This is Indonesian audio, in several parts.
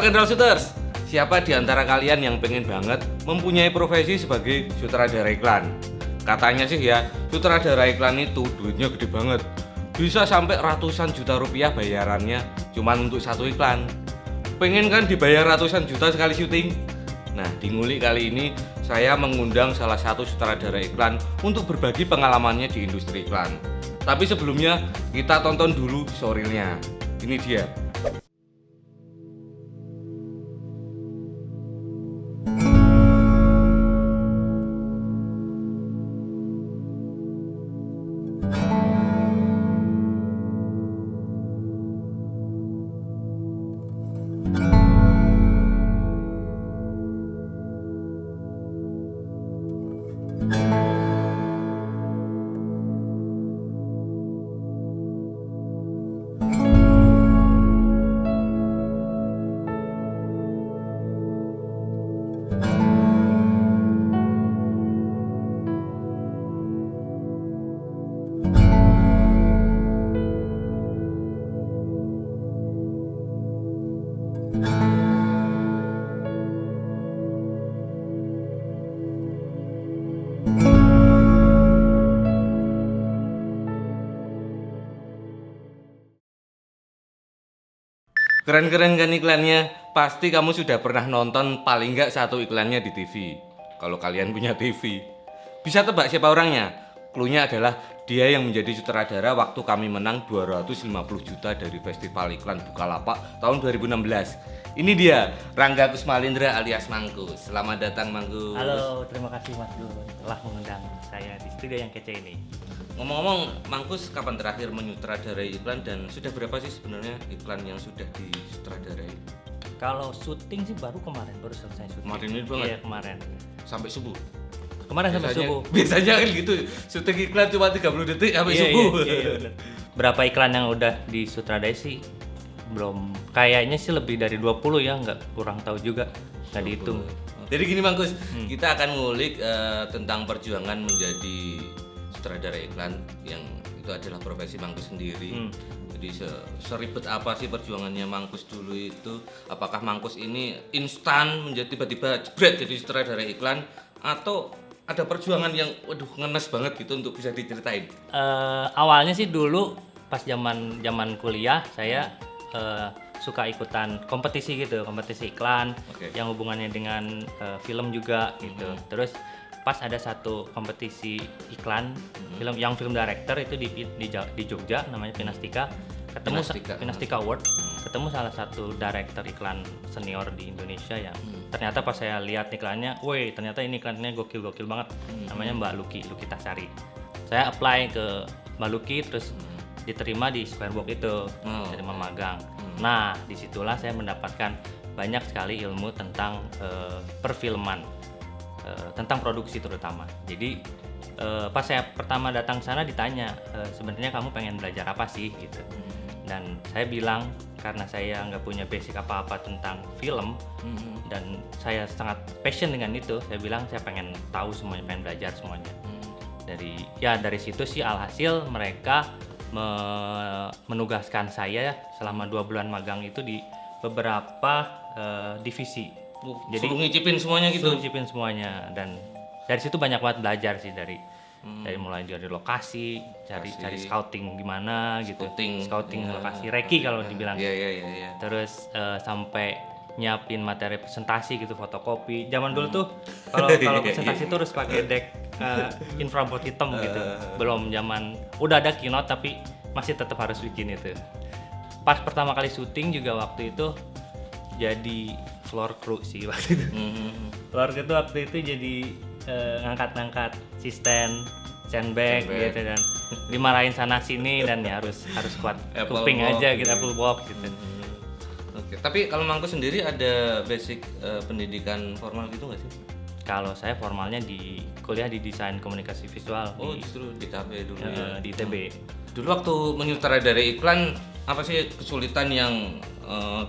Rock and Roll Shooters, siapa di antara kalian yang pengen banget mempunyai profesi sebagai sutradara iklan? Katanya sih ya, sutradara iklan itu duitnya gede banget. Bisa sampai ratusan juta rupiah bayarannya cuman untuk satu iklan. Pengen kan dibayar ratusan juta sekali syuting? Nah, di Ngulik kali ini saya mengundang salah satu sutradara iklan untuk berbagi pengalamannya di industri iklan. Tapi sebelumnya kita tonton dulu showreelnya. Ini dia. Keren-keren kan iklannya? Pasti kamu sudah pernah nonton paling nggak satu iklannya di TV. Kalau kalian punya TV. Bisa tebak siapa orangnya? Cluenya adalah dia yang menjadi sutradara waktu kami menang 250 juta dari Festival Iklan Bukalapak tahun 2016. Ini dia, Rangga Kusmalindra alias Mangkus. Selamat datang Mangkus. Halo, terima kasih Mas Gun telah mengundang saya di studio yang kece ini. Ngomong-ngomong, Mangkus kapan terakhir menyutradarai iklan dan sudah berapa sih sebenarnya iklan yang sudah disutradarai? Kalau syuting sih baru selesai syuting. Kemarin ini banget? Iya, kemarin. Sampai subuh? Kemarin sampai subuh. Biasanya kan gitu, syuting iklan cuma 30 detik sampai subuh. Iya, bener. Berapa iklan yang udah disutradarai sih? Belum, kayaknya sih lebih dari 20 ya, kurang tahu juga, nggak dihitung. Jadi gini Mangkus, kita akan ngulik tentang perjuangan menjadi sutradara iklan yang itu adalah profesi Mangkus sendiri. Jadi seribet apa sih perjuangannya Mangkus dulu itu? Apakah Mangkus ini instan menjadi tiba-tiba jebret jadi sutradara iklan atau ada perjuangan yang waduh ngenes banget gitu untuk bisa diceritain? Awalnya sih dulu pas zaman kuliah saya suka ikutan kompetisi gitu, kompetisi iklan yang hubungannya dengan film juga gitu. Terus pas ada satu kompetisi iklan film director itu di Jogja namanya Pinastika, ketemu Pinastika Award, ketemu salah satu director iklan senior di Indonesia yang ternyata pas saya lihat iklannya, woi ternyata ini iklannya gokil banget, namanya Mbak Luki Tasari. Saya apply ke Mbak Luki terus diterima di Squarebox itu, diterima magang. Nah disitulah saya mendapatkan banyak sekali ilmu tentang perfilman, tentang produksi terutama. Jadi pas saya pertama datang sana ditanya, sebenarnya kamu pengen belajar apa sih gitu. Dan saya bilang karena saya nggak punya basic apa-apa tentang film dan saya sangat passion dengan itu, saya bilang saya pengen tahu semuanya, pengen belajar semuanya. Dari situ sih alhasil mereka menugaskan saya selama 2 bulan magang itu di beberapa divisi. Jadi suruh ngicipin semuanya gitu. Suruh ngicipin semuanya, dan dari situ banyak banget belajar sih dari mulai dari lokasi, cari scouting gimana gitu. Scouting lokasi, reki kalau dibilang. Iya. Terus sampai nyiapin materi presentasi gitu, fotokopi. Zaman dulu tuh kalau presentasi tuh harus pakai deck infraboard hitam gitu. Belum zaman udah ada Keynote tapi masih tetap harus bikin itu. Pas pertama kali syuting juga waktu itu jadi floor crew sih waktu itu. Floor crew itu waktu itu jadi ngangkat sandbag gitu, dan dimarahin sana sini dan ya harus kuat kuping aja gitu, Apple Box gitu. Oke, tapi kalau Mangkus sendiri ada basic pendidikan formal gitu nggak sih? Kalau saya formalnya di kuliah di desain komunikasi visual. Justru di ITB dulu ya? Di ITB. Dulu waktu menyutradarai iklan, apa sih kesulitan yang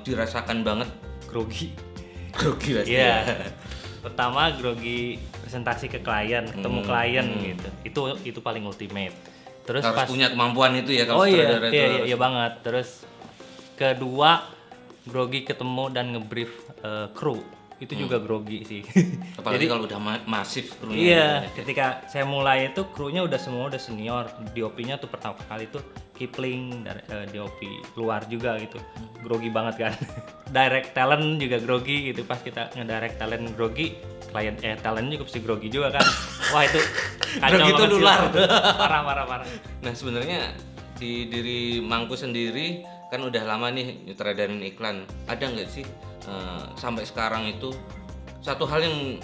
dirasakan banget? Grogi pasti ya. Pertama grogi presentasi ke klien, ketemu klien gitu. Itu paling ultimate. Terus harus punya kemampuan itu ya kalau sutradara itu. Iya banget. Terus kedua grogi ketemu dan ngebrief kru itu juga grogi sih. Apalagi kalau udah masif krunya. Iya, ketika saya mulai itu krunya udah semua udah senior. DOP-nya tuh pertama kali tuh Kipling dari DOP luar juga gitu. Grogi banget kan. Direct talent juga grogi gitu. Pas kita ngedirect talent grogi, klien talent juga pasti grogi juga kan. Wah itu kacau Grogi itu banget sih. nular. Parah. Nah sebenarnya di diri Mangku sendiri kan udah lama nih nyutradarain iklan. Ada nggak sih sampai sekarang itu satu hal yang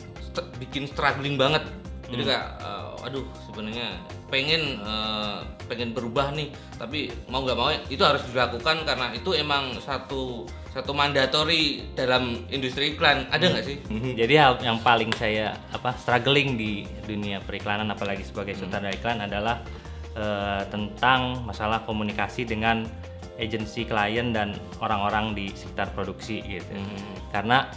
bikin struggling banget? Jadi kayak aduh sebenarnya pengen berubah nih, tapi mau nggak mau itu harus dilakukan karena itu emang satu mandatori dalam industri iklan. Ada nggak sih? Jadi hal yang paling saya struggling di dunia periklanan apalagi sebagai sutradara iklan adalah tentang masalah komunikasi dengan agensi klien dan orang-orang di sekitar produksi gitu. Karena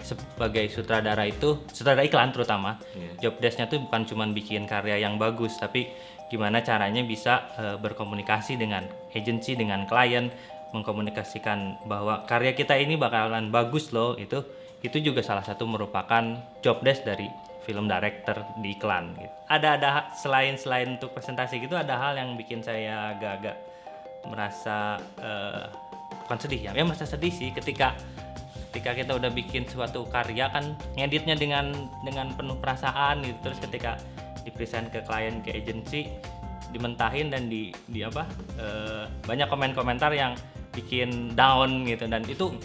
sebagai sutradara iklan terutama, job desk-nya tuh bukan cuma bikin karya yang bagus, tapi gimana caranya bisa berkomunikasi dengan agensi, dengan klien, mengkomunikasikan bahwa karya kita ini bakalan bagus loh. Itu juga salah satu merupakan job desk dari film director di iklan gitu. Ada selain untuk presentasi gitu, ada hal yang bikin saya agak merasa bukan sedih ya merasa sedih sih ketika kita udah bikin suatu karya kan ngeditnya dengan penuh perasaan gitu, terus ketika dipresent ke klien, ke agensi, dimentahin dan banyak komentar yang bikin down gitu, dan itu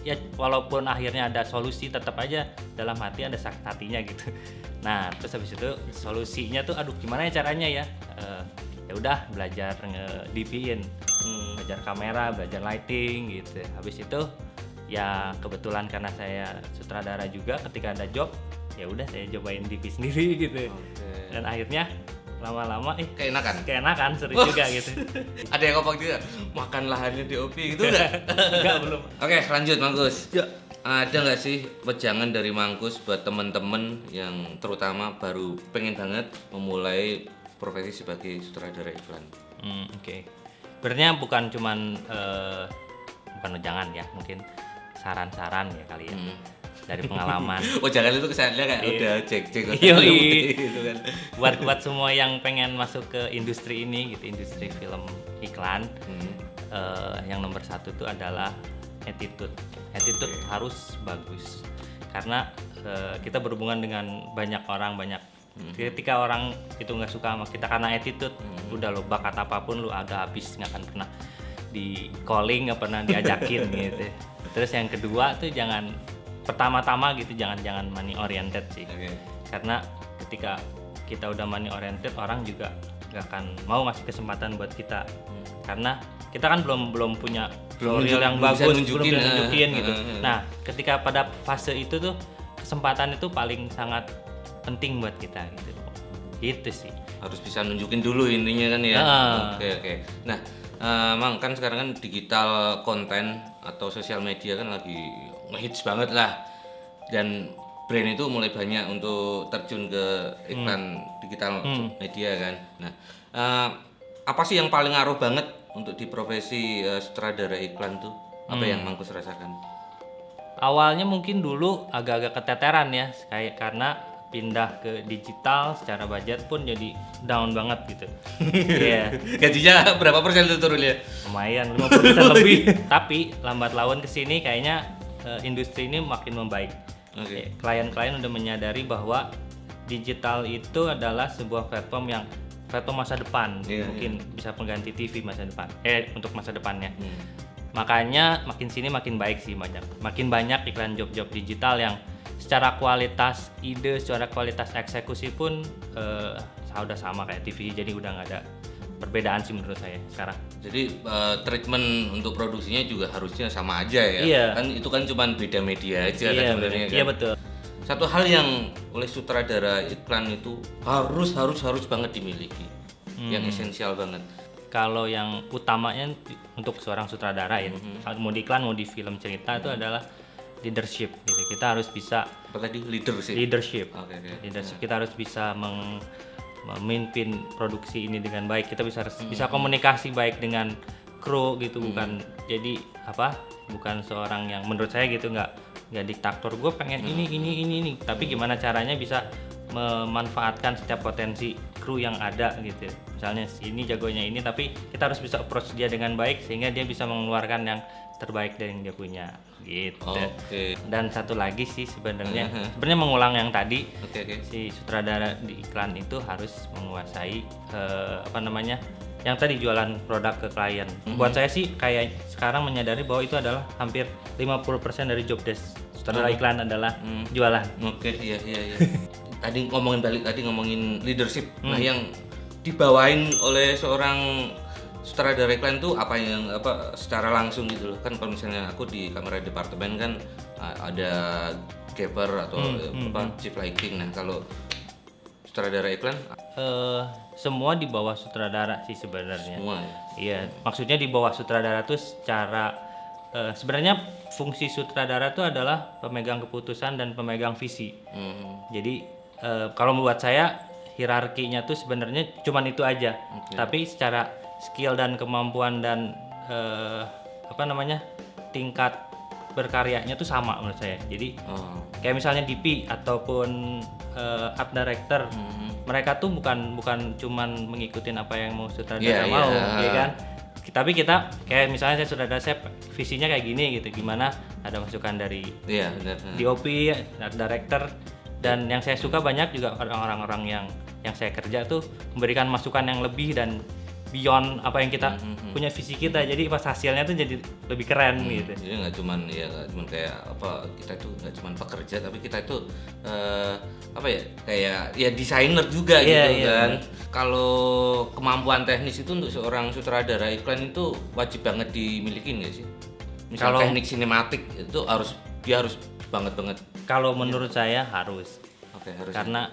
ya walaupun akhirnya ada solusi tetap aja dalam hati ada sakit hatinya gitu. Nah terus habis itu solusinya tuh gimana ya caranya ya, ya udah belajar nge-DP-in, belajar kamera, belajar lighting gitu. Habis itu ya kebetulan karena saya sutradara juga, ketika ada job ya udah saya cobain DP sendiri gitu. Dan akhirnya lama-lama keenakan seru juga gitu. Ada yang ngomong juga makan lahannya DOP gitu enggak belum. Oke lanjut Mangkus ya. Ada nggak sih wejangan dari Mangkus buat temen-temen yang terutama baru pengen banget memulai profesi sebagai sutradara iklan? Oke. Sebenarnya bukan cuman bukan wejangan ya, mungkin saran-saran ya kali ya dari pengalaman. Oh jangan itu kesannya kayak udah cek gitu kan. Buat semua yang pengen masuk ke industri ini gitu, industri film iklan, yang nomor satu itu adalah attitude harus bagus, karena kita berhubungan dengan banyak orang, ketika orang itu nggak suka sama kita karena attitude, udah lo bakat apapun lu ada habis, nggak akan pernah di calling, nggak pernah diajakin gitu. Terus yang kedua tuh pertama-tama jangan money oriented sih. Karena ketika kita udah money oriented, orang juga nggak akan mau ngasih kesempatan buat kita, karena kita kan belum punya tutorial yang bagus, belum nunjukin gitu. Nah ketika pada fase itu tuh kesempatan itu paling sangat penting buat kita gitu sih. Harus bisa nunjukin dulu intinya kan ya. Oke. Nah Mang kan sekarang kan digital konten atau sosial media kan lagi ngehits banget lah, dan brand itu mulai banyak untuk terjun ke iklan digital media kan. Nah apa sih yang paling ngaruh banget untuk di profesi sutradara iklan tuh? Apa yang Mangkus rasakan? Awalnya mungkin dulu agak-agak keteteran ya, karena pindah ke digital secara budget pun jadi down banget gitu. Iya. Gajinya berapa persen tuh turun ya? Lumayan 50% lebih. Tapi lambat laun kesini kayaknya industri ini makin membaik. Klien-klien udah menyadari bahwa digital itu adalah sebuah platform masa depan, mungkin bisa pengganti TV masa depan. Untuk masa depannya. Makanya makin sini makin baik sih, makin banyak iklan job-job digital yang secara kualitas ide, secara kualitas eksekusi pun udah sama kayak TV, jadi udah nggak ada perbedaan sih menurut saya sekarang. Jadi treatment untuk produksinya juga harusnya sama aja ya. Iya. Kan itu kan cuma beda media aja kan sebenarnya kan. Iya betul. Satu hal yang oleh sutradara iklan itu harus banget dimiliki, yang esensial banget. Kalau yang utamanya untuk seorang sutradara ya, mau di iklan mau di film cerita itu adalah leadership gitu. Kita harus bisa leadership. Leadership. Kita harus bisa memimpin produksi ini dengan baik. Kita bisa komunikasi baik dengan kru gitu, bukan jadi apa, bukan seorang yang menurut saya gitu nggak diktator, gue pengen ini, tapi gimana caranya bisa memanfaatkan setiap potensi kru yang ada gitu. Misalnya ini jagonya ini, tapi kita harus bisa approach dia dengan baik sehingga dia bisa mengeluarkan yang terbaik dari yang dia punya gitu. Dan satu lagi sih sebenarnya mengulang yang tadi, si sutradara di iklan itu harus menguasai yang tadi jualan produk ke klien. Buat saya sih kayak sekarang menyadari bahwa itu adalah hampir 50% dari job desk sutradara iklan adalah jualan. Iya. Tadi ngomongin leadership. Nah, yang dibawain oleh seorang sutradara iklan tuh apa secara langsung gitu loh. Kan kalau misalnya aku di kamera departemen kan ada keeper atau chief lighting. Nah, kalau sutradara iklan semua di bawah sutradara sih sebenarnya. Semua ya? Iya, maksudnya di bawah sutradara tuh secara sebenarnya fungsi sutradara tuh adalah pemegang keputusan dan pemegang visi. Jadi kalau membuat saya hierarkinya tuh sebenarnya cuman itu aja. Tapi secara skill dan kemampuan dan tingkat berkaryanya tuh sama menurut saya. Jadi kayak misalnya DP ataupun art director, mereka tuh bukan cuman mengikutin apa yang mau sutradara mau, ya kan? Tapi kita kayak misalnya saya visinya kayak gini gitu, gimana ada masukan dari DOP, art director, dan yang saya suka banyak juga orang-orang yang saya kerja tuh memberikan masukan yang lebih dan beyond apa yang kita punya visi kita, jadi pas hasilnya tuh jadi lebih keren gitu. Jadi nggak cuman kayak apa, kita itu nggak cuman pekerja, tapi kita itu kayak desainer juga gitu kan. Kalau kemampuan teknis itu untuk seorang sutradara iklan itu wajib banget dimiliki nggak sih? Misal teknik sinematik itu dia harus banget. Kalau menurut saya harus. Harus. Karena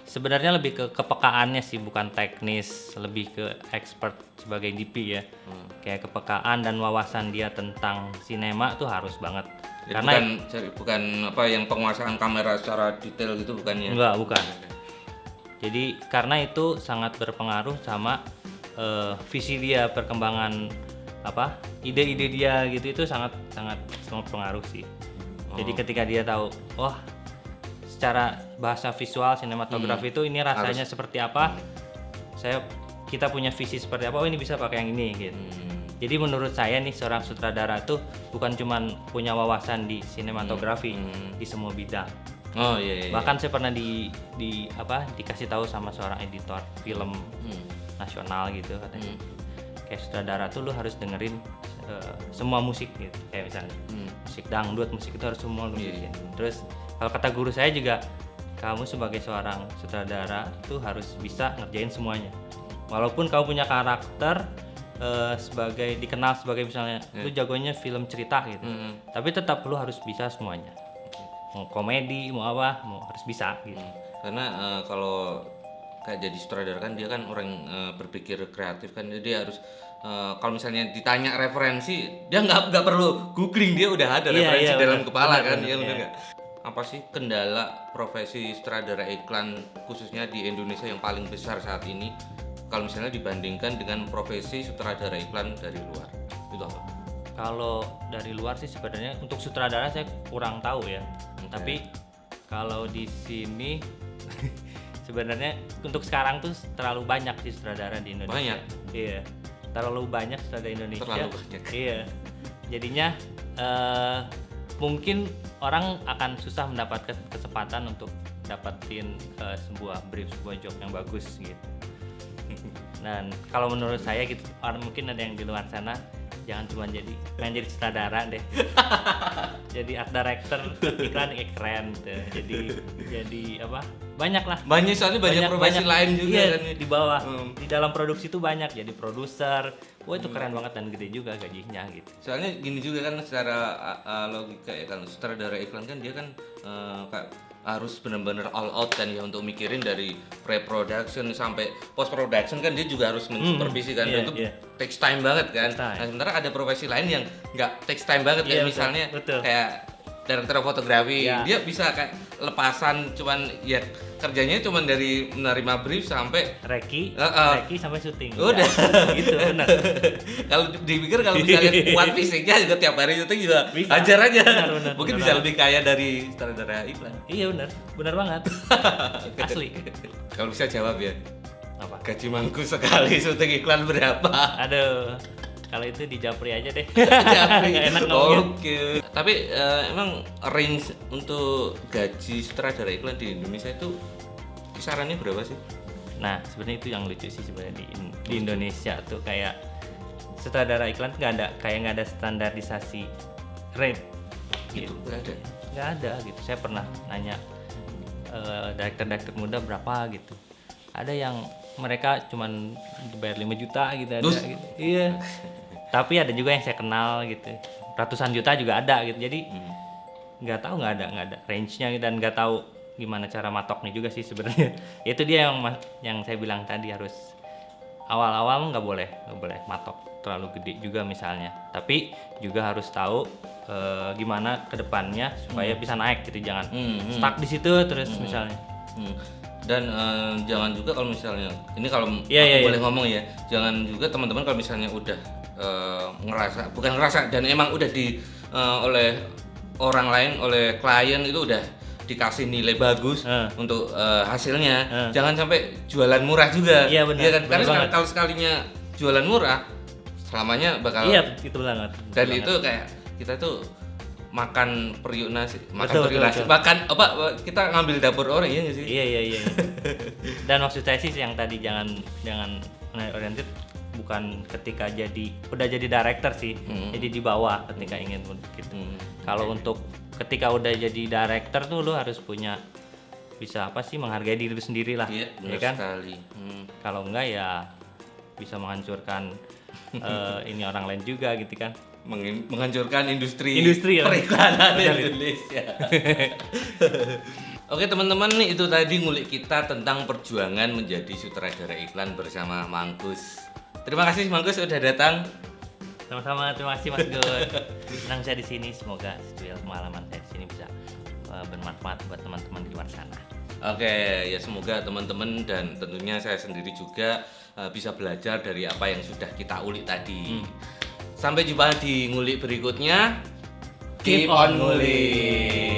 sebenarnya lebih ke kepekaannya sih, bukan teknis, lebih ke expert sebagai DP ya. Kayak kepekaan dan wawasan dia tentang sinema tuh harus banget. Jadi karena bukan apa yang penguasaan kamera secara detail gitu, bukan ya? Bukan. Jadi karena itu sangat berpengaruh sama visi dia, perkembangan ide-ide dia gitu, itu sangat pengaruh sih. Jadi ketika dia tahu, secara bahasa visual sinematografi itu ini rasanya seperti apa, kita punya visi seperti apa, ini bisa pakai yang ini gitu. Jadi menurut saya nih, seorang sutradara tuh bukan cuman punya wawasan di sinematografi, di semua bidang. Bahkan saya pernah dikasih tahu sama seorang editor film nasional gitu, katanya kayak sutradara tuh lu harus dengerin semua musik gitu, kayak misalnya musik dangdut, musik itu harus semua lu dengerin. Terus kalau kata guru saya juga, kamu sebagai seorang sutradara tuh harus bisa ngerjain semuanya. Walaupun kamu punya karakter dikenal sebagai misalnya lu jagonya film cerita gitu, tapi tetap lu harus bisa semuanya. Mau komedi, mau harus bisa gitu. Karena kalau kayak jadi sutradara kan dia kan orang berpikir kreatif kan, jadi dia harus kalau misalnya ditanya referensi, dia nggak perlu googling, dia udah ada referensi dalam kepala kan, ya benar nggak? Apa sih kendala profesi sutradara iklan khususnya di Indonesia yang paling besar saat ini kalau misalnya dibandingkan dengan profesi sutradara iklan dari luar? Itu apa? Kalau dari luar sih sebenarnya untuk sutradara saya kurang tahu ya. Tapi kalau di sini sebenarnya untuk sekarang tuh terlalu banyak sih sutradara di Indonesia. Banyak? Iya. Terlalu banyak sutradara Indonesia. Terlalu banyak. Iya. Jadinya mungkin orang akan susah mendapatkan kesempatan untuk dapetin sebuah brief, sebuah job yang bagus gitu. Dan kalau menurut saya gitu, mungkin ada yang di luar sana jangan cuma jadi sutradara deh. Jadi art director iklan keren tuh. Jadi apa? Banyak lah. Soalnya banyak profesi lain juga kan di bawah. Di dalam produksi tuh banyak, jadi produser. Wah, itu keren banget dan gede juga gajinya gitu. Soalnya gini juga kan, secara logika ya kan, sutradara iklan kan dia kan harus benar-benar all out kan ya, untuk mikirin dari pre-production sampai post-production kan dia juga harus mensupervisi kan, itu takes time banget kan. Nah, sementara ada profesi lain yang nggak takes time banget, kayak misalnya kayak director fotografi, dia bisa kayak lepasan cuman kerjanya cuma dari menerima brief sampai Reki sampai syuting. Udah. Gitu benar. Kalau dipikir kalau misalnya kuat fisiknya juga tiap hari syuting juga Bisa. ajar aja. Benar, Mungkin benar bisa banget. lebih kaya dari sutradara iklan. Iya benar banget. Asli. Kalau bisa jawab ya. Apa? Gaji mangku sekali syuting iklan berapa? Aduh, kalau itu di Japri aja deh. Japri. Enak ngomongnya. Oke. Tapi emang range untuk gaji sutradara iklan di Indonesia itu kisarannya berapa sih? Nah, sebenarnya itu yang lucu sih sebenarnya di Indonesia tuh kayak sutradara iklan nggak ada standarisasi rate gitu. Nggak ada gitu. Saya pernah nanya director muda berapa gitu. Ada yang mereka cuman dibayar 5 juta gitu ada gitu. Iya. Tapi ada juga yang saya kenal gitu. Ratusan juta juga ada gitu. Jadi nggak ada range-nya dan nggak tahu gimana cara matoknya juga sih sebenarnya. Itu dia yang saya bilang tadi, harus awal-awal nggak boleh matok terlalu gede juga misalnya. Tapi juga harus tahu gimana kedepannya supaya bisa naik gitu, jangan stuck di situ terus misalnya. Dan jangan juga kalau misalnya ini kalau boleh ngomong ya, jangan juga teman-teman kalau misalnya udah bukan ngerasa dan emang udah oleh orang lain, oleh klien itu udah dikasih nilai bagus untuk hasilnya, jangan sampai jualan murah juga. Iya benar. Ya kan? Benar Karena kalau sekalinya jualan murah selamanya bakal. Iya, itu banget. Dan itu kayak kita tuh makan periuk nasi, Betul. makan apa, kita ngambil dapur orang, iya nggak sih? Iya. Dan maksud saya sih yang tadi jangan oriented bukan ketika udah jadi director sih, jadi di bawah ketika ingin gitu. Kalau untuk ketika udah jadi director tuh lo harus bisa menghargai diri lu sendiri lah, ya kan? Sekali. Kalau enggak ya bisa menghancurkan ini orang lain juga gitu kan. Menghancurkan industri ya. periklanan Indonesia. Oke teman-teman, nih itu tadi ngulik kita tentang perjuangan menjadi sutradara iklan bersama Mangkus. Terima kasih Mangkus sudah datang. Sama-sama, terima kasih Mas Gun. Senang saya di sini, semoga pengalaman saya di sini bisa bermanfaat buat teman-teman di luar sana. Oke, ya semoga teman-teman dan tentunya saya sendiri juga bisa belajar dari apa yang sudah kita ulik tadi. Sampai jumpa di ngulik berikutnya. Keep on ngulik.